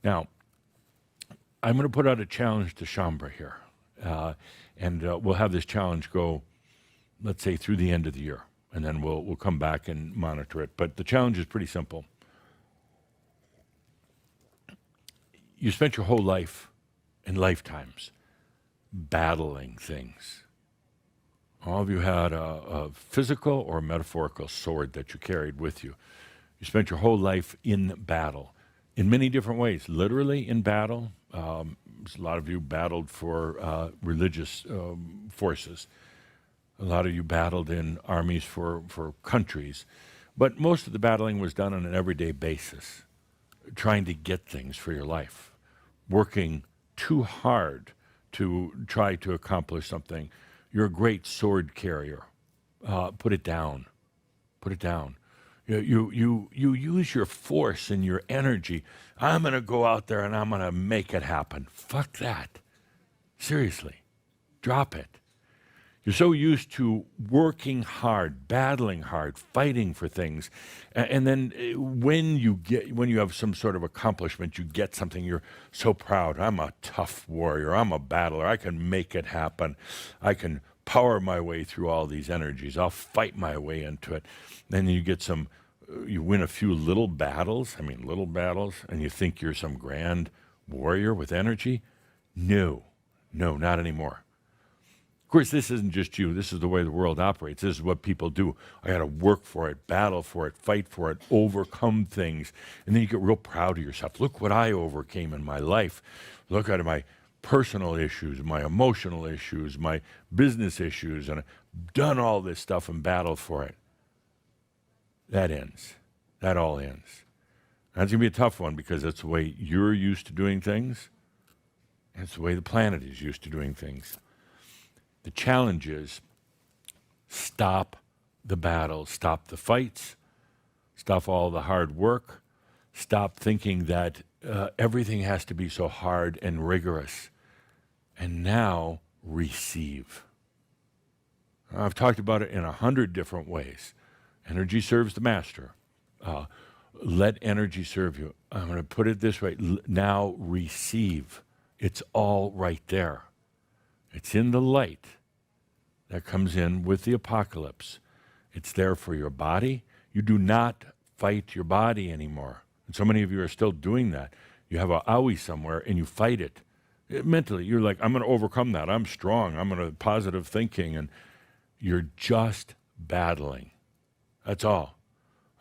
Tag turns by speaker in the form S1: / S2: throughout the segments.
S1: Now, I'm going to put out a challenge to Chambra here. And we'll have this challenge go, let's say, through the end of the year. And then we'll come back and monitor it. But the challenge is pretty simple. You spent your whole life and lifetimes battling things. All of you had a physical or metaphorical sword that you carried with you. You spent your whole life in battle in many different ways. Literally in battle. A lot of you battled for religious forces. A lot of you battled in armies for countries. But most of the battling was done on an everyday basis, trying to get things for your life, working too hard to try to accomplish something. You're a great sword carrier. Put it down. Put it down. You use your force and your energy. I'm going to go out there and I'm going to make it happen. Fuck that. Seriously. Drop it. You're so used to working hard, battling hard, fighting for things. And then when you have some sort of accomplishment, you get something, you're so proud. I'm a tough warrior. I'm a battler. I can make it happen. I can power my way through all these energies. I'll fight my way into it. Then you get you win a few little battles, and you think you're some grand warrior with energy. No, not anymore. Of course, this isn't just you. This is the way the world operates. This is what people do. I got to work for it, battle for it, fight for it, overcome things. And then you get real proud of yourself. Look what I overcame in my life. Look at my personal issues, my emotional issues, my business issues, and I've done all this stuff and battled for it. That ends. That all ends. That's going to be a tough one because that's the way you're used to doing things. And it's the way the planet is used to doing things. The challenge is stop the battle, stop the fights, stop all the hard work, stop thinking that everything has to be so hard and rigorous, and now receive. I've talked about it in 100 different ways. Energy serves the master. Let energy serve you. I'm going to put it this way. Now receive. It's all right there. It's in the light that comes in with the apocalypse. It's there for your body. You do not fight your body anymore. And so many of you are still doing that. You have a owie somewhere and you fight it. Mentally, you're like, I'm going to overcome that. I'm strong. I'm going to positive thinking. And you're just battling. That's all.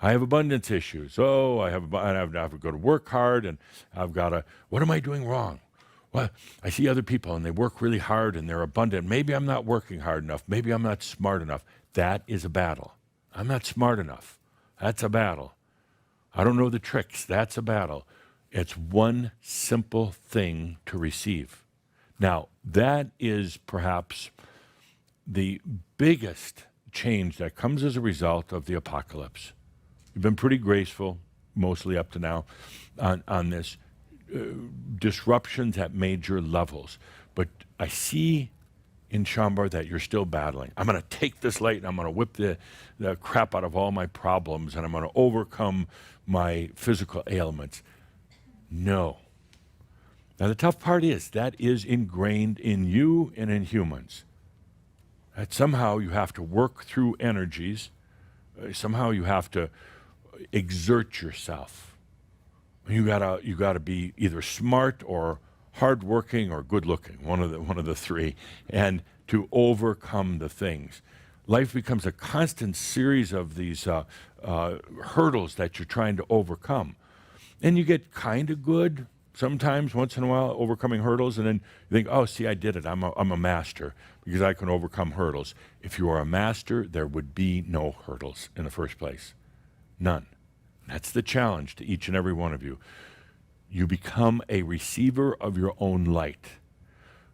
S1: I have abundance issues. I have to go to work hard and I've got to, what am I doing wrong? Well, I see other people and they work really hard and they're abundant. Maybe I'm not working hard enough. Maybe I'm not smart enough. That is a battle. I'm not smart enough. That's a battle. I don't know the tricks. That's a battle. It's one simple thing to receive. Now, that is perhaps the biggest change that comes as a result of the apocalypse. You've been pretty graceful, mostly up to now, on this. Disruptions at major levels. But I see in Chambra that you're still battling. I'm going to take this light and I'm going to whip the crap out of all my problems and I'm going to overcome my physical ailments. No. Now the tough part is that is ingrained in you and in humans. That somehow you have to work through energies. Somehow you have to exert yourself. You gotta be either smart or hardworking or good-looking, one of the three, and to overcome the things. Life becomes a constant series of these hurdles that you're trying to overcome, and you get kind of good sometimes, once in a while, overcoming hurdles, and then you think, oh, see, I did it. I'm a master because I can overcome hurdles. If you are a master, there would be no hurdles in the first place, none. That's the challenge to each and every one of you. You become a receiver of your own light.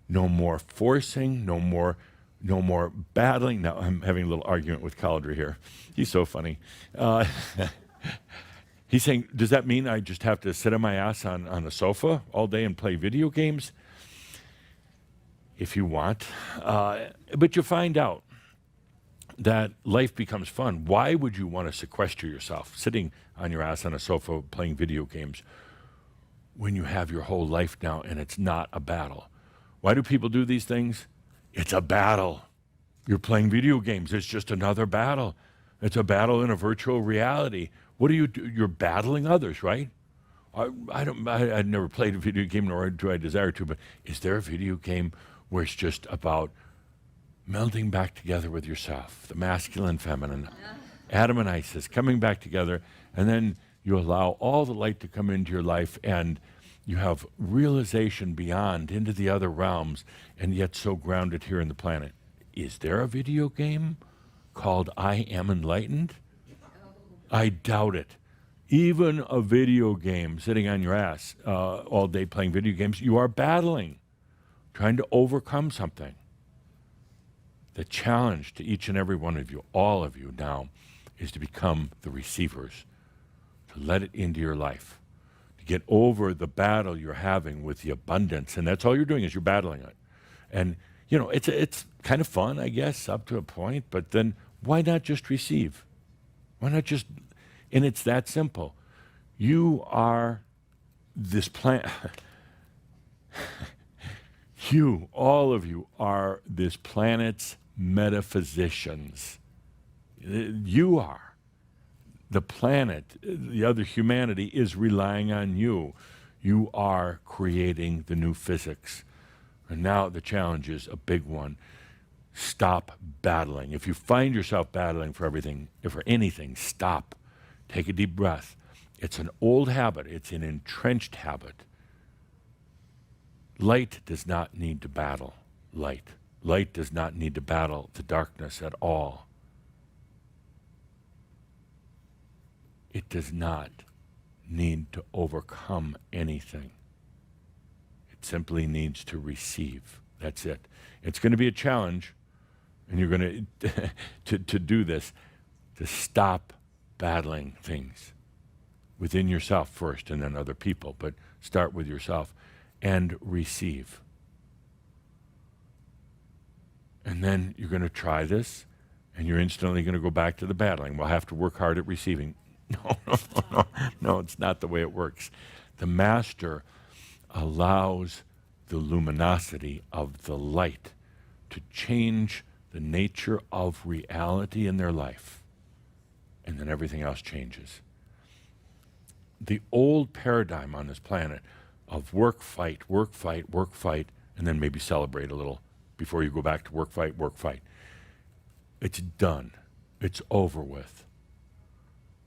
S1: No more forcing, no more battling. Now, I'm having a little argument with Caldry here. He's so funny. He's saying, does that mean I just have to sit on my ass on the sofa all day and play video games? If you want. But you find out that life becomes fun. Why would you want to sequester yourself, sitting on your ass on a sofa playing video games? when you have your whole life now and it's not a battle. Why do people do these things? It's a battle. You're playing video games. It's just another battle. It's a battle in a virtual reality. What do you do? You're battling others, right? I'd never played a video game, nor do I desire to, but is there a video game where it's just about melding back together with yourself, the masculine, feminine, Adam and Isis coming back together, and then you allow all the light to come into your life, and you have realization beyond into the other realms, and yet so grounded here in the planet. Is there a video game called I Am Enlightened? I doubt it. Even a video game, sitting on your ass all day playing video games, you are battling, trying to overcome something. The challenge to each and every one of you, all of you now, is to become the receivers, to let it into your life, to get over the battle you're having with the abundance. And that's all you're doing is you're battling it. And, you know, it's kind of fun, I guess, up to a point, but then why not just receive? Why not just, and it's that simple. You are this planet, you, all of you, are this planet's metaphysicians. You are. The planet, the other humanity is relying on you. You are creating the new physics. And now the challenge is a big one. Stop battling. If you find yourself battling for everything, for anything, stop. Take a deep breath. It's an old habit. It's an entrenched habit. Light does not need to battle light. Light does not need to battle the darkness at all. It does not need to overcome anything. It simply needs to receive. That's it. It's going to be a challenge, and you're going to do this, to stop battling things within yourself first and then other people, but start with yourself and receive. And then you're going to try this, and you're instantly going to go back to the battling. We'll have to work hard at receiving. No, it's not the way it works. The master allows the luminosity of the light to change the nature of reality in their life, and then everything else changes. The old paradigm on this planet of work, fight, and then maybe celebrate a little before you go back to work, fight. It's done. It's over with.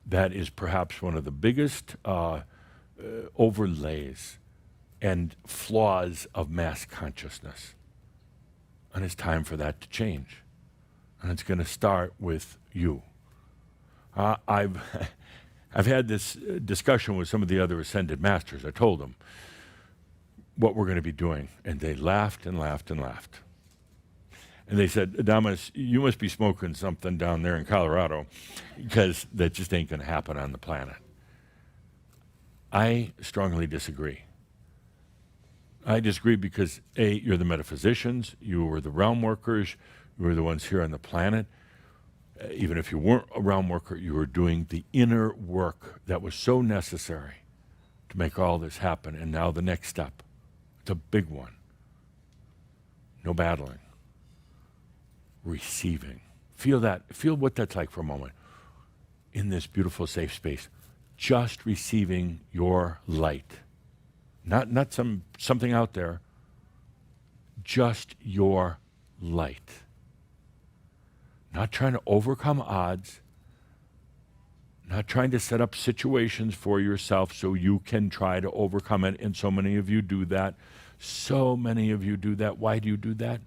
S1: That is perhaps one of the biggest overlays and flaws of mass consciousness. And it's time for that to change. And it's going to start with you. I've had this discussion with some of the other ascended masters. I told them what we're going to be doing, and they laughed and laughed and laughed. And they said, Adamus, you must be smoking something down there in Colorado, because that just ain't going to happen on the planet. I strongly disagree. I disagree because, A, you're the metaphysicians, you were the realm workers, you were the ones here on the planet. Even if you weren't a realm worker, you were doing the inner work that was so necessary to make all this happen. And now the next step, it's a big one. No battling. Receiving. Feel that. Feel what that's like for a moment. In this beautiful safe space, just receiving your light. Not something out there. Just your light. Not trying to overcome odds. Not trying to set up situations for yourself so you can try to overcome it. And so many of you do that. So many of you do that. Why do you do that?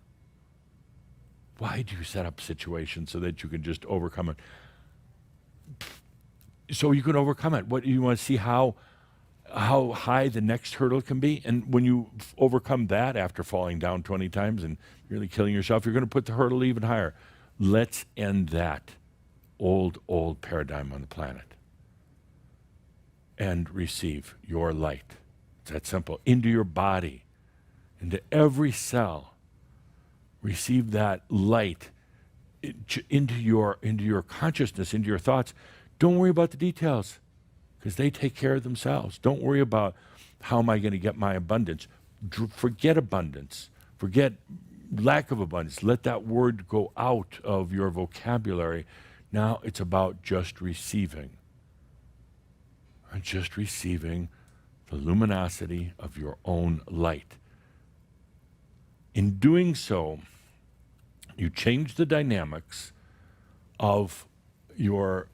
S1: Why do you set up situations so that you can just overcome it? So you can overcome it. What you want to see how high the next hurdle can be? And when you overcome that after falling down 20 times and really killing yourself, you're going to put the hurdle even higher. Let's end that old paradigm on the planet and receive your light. It's that simple. Into your body, into every cell. Receive that light into your consciousness, into your thoughts. Don't worry about the details, because they take care of themselves. Don't worry about How am I going to get my abundance? Forget abundance. Forget lack of abundance. Let that word go out of your vocabulary. Now it's about just receiving. And just receiving the luminosity of your own light. In doing so, you change the dynamics of your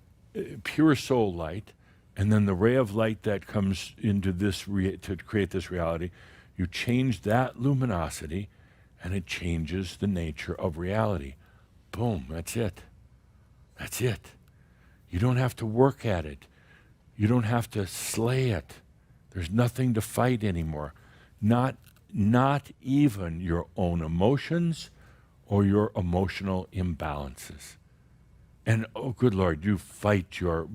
S1: pure soul light, and then the ray of light that comes into this to create this reality, you change that luminosity, and it changes the nature of reality. Boom, that's it. That's it. You don't have to work at it. You don't have to slay it. There's nothing to fight anymore. Not even your own emotions or your emotional imbalances. And oh, good Lord, you fight your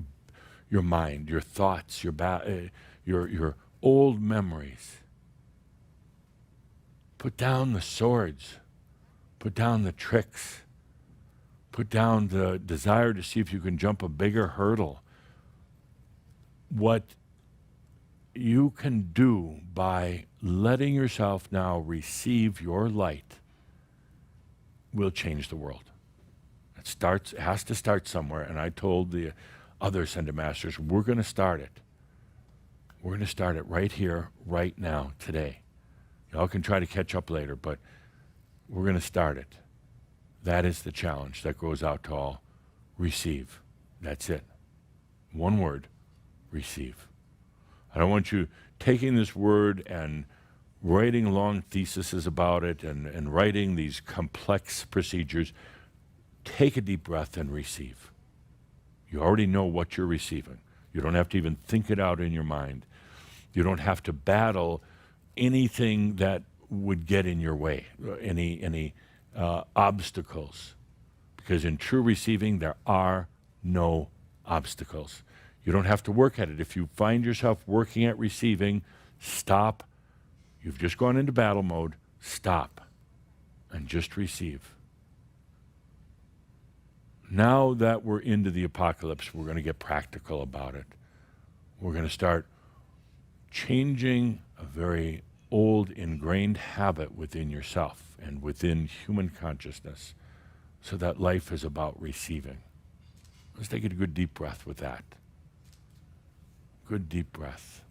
S1: mind, your thoughts, your old memories. Put down the swords. Put down the tricks. Put down the desire to see if you can jump a bigger hurdle. What you can do by letting yourself now receive your light will change the world. It has to start somewhere, and I told the other Ascended Masters, we're going to start it. We're going to start it right here, right now, today. Y'all can try to catch up later, but we're going to start it. That is the challenge that goes out to all. Receive. That's it. One word, receive. I don't want you taking this word and writing long theses about it and writing these complex procedures. Take a deep breath and receive. You already know what you're receiving. You don't have to even think it out in your mind. You don't have to battle anything that would get in your way, any obstacles. Because in true receiving, there are no obstacles. You don't have to work at it. If you find yourself working at receiving, stop. You've just gone into battle mode. Stop and just receive. Now that we're into the apocalypse, we're going to get practical about it. We're going to start changing a very old, ingrained habit within yourself and within human consciousness so that life is about receiving. Let's take a good deep breath with that. Good deep breath.